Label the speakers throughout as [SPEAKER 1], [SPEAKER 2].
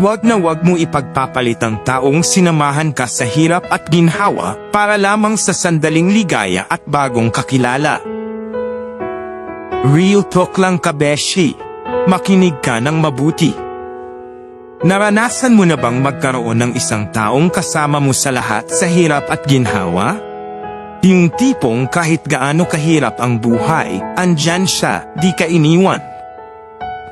[SPEAKER 1] Huwag na huwag mo ipagpapalit ang taong sinamahan ka sa hirap at ginhawa para lamang sa sandaling ligaya at bagong kakilala. Real talk lang kabeshi. Makinig ka ng mabuti. Naranasan mo na bang magkaroon ng isang taong kasama mo sa lahat sa hirap at ginhawa? Yung tipong kahit gaano kahirap ang buhay, andyan siya, di ka iniwan.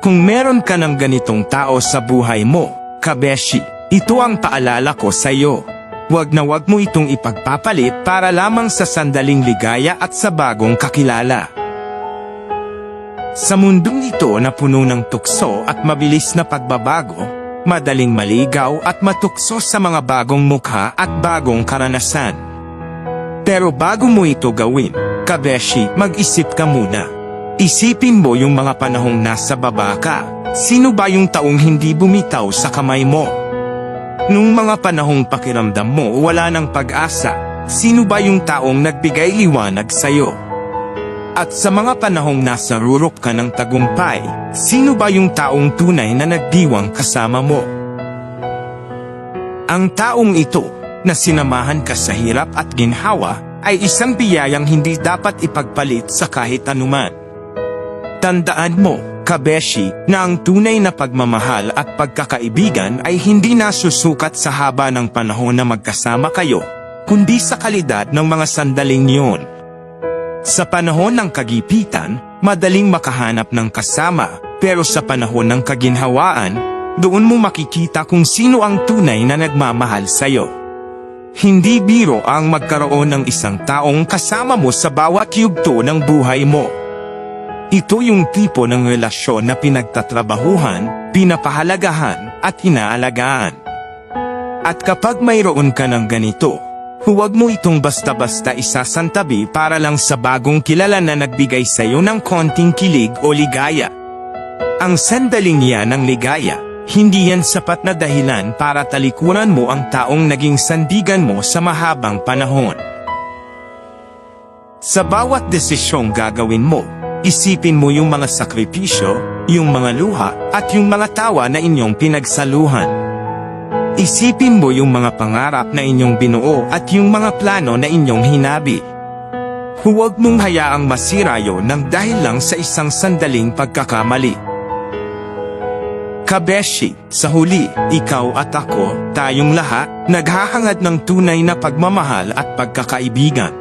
[SPEAKER 1] Kung meron ka ng ganitong tao sa buhay mo, kabeshi, ito ang paalala ko sa iyo. Huwag na huwag mo itong ipagpapalit para lamang sa sandaling ligaya at sa bagong kakilala. Sa mundong ito na puno ng tukso at mabilis na pagbabago, madaling maligaw at matukso sa mga bagong mukha at bagong karanasan. Pero bago mo ito gawin, kabeshi, mag-isip ka muna. Isipin mo yung mga panahong nasa baba ka. Sino ba yung taong hindi bumitaw sa kamay mo? Nung mga panahong pakiramdam mo wala ng pag-asa, sino ba yung taong nagbigay liwanag sa'yo? At sa mga panahong nasa rurok ka ng tagumpay, sino ba yung taong tunay na nagdiwang kasama mo? Ang taong ito, na sinamahan ka sa hirap at ginhawa, ay isang biyayang hindi dapat ipagpalit sa kahit anuman. Tandaan mo, kabeshi, na ang tunay na pagmamahal at pagkakaibigan ay hindi nasusukat sa haba ng panahon na magkasama kayo, kundi sa kalidad ng mga sandaling yun. Sa panahon ng kagipitan, madaling makahanap ng kasama, pero sa panahon ng kaginhawaan, doon mo makikita kung sino ang tunay na nagmamahal sa'yo. Hindi biro ang magkaroon ng isang taong kasama mo sa bawat yugto ng buhay mo. Ito yung tipo ng relasyon na pinagtatrabahuhan, pinapahalagahan, at inaalagaan. At kapag mayroon ka ng ganito, huwag mo itong basta-basta isasantabi para lang sa bagong kilala na nagbigay sa iyo ng konting kilig o ligaya. Ang sandaling yan ng ligaya, hindi yan sapat na dahilan para talikuran mo ang taong naging sandigan mo sa mahabang panahon. Sa bawat desisyong gagawin mo, isipin mo yung mga sakripisyo, yung mga luha, at yung mga tawa na inyong pinagsaluhan. Isipin mo yung mga pangarap na inyong binuo at yung mga plano na inyong hinabi. Huwag mong hayaang masira yon ng dahil lang sa isang sandaling pagkakamali. Kabeshi, sa huli, ikaw at ako, tayong lahat, naghahangad ng tunay na pagmamahal at pagkakaibigan.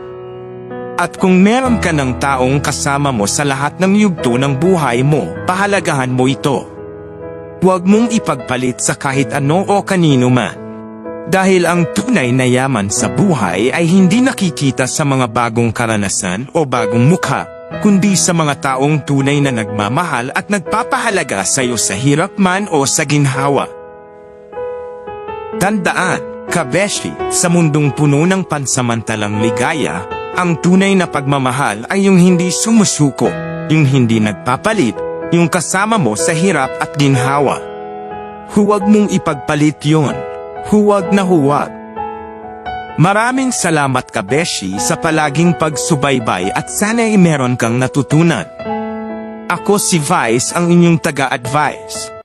[SPEAKER 1] At kung meron ka ng taong kasama mo sa lahat ng yugto ng buhay mo, pahalagahan mo ito. Huwag mong ipagpalit sa kahit ano o kanino man. Dahil ang tunay na yaman sa buhay ay hindi nakikita sa mga bagong karanasan o bagong mukha, kundi sa mga taong tunay na nagmamahal at nagpapahalaga sa iyo sa hirap man o sa ginhawa. Tandaan, kabeshi, sa mundong puno ng pansamantalang ligaya, ang tunay na pagmamahal ay yung hindi sumusuko, yung hindi nagpapalit, yung kasama mo sa hirap at ginhawa. Huwag mong ipagpalit yon. Huwag na huwag. Maraming salamat kabeshi sa palaging pagsubaybay at sana ay meron kang natutunan. Ako si Vice, ang inyong taga-advice.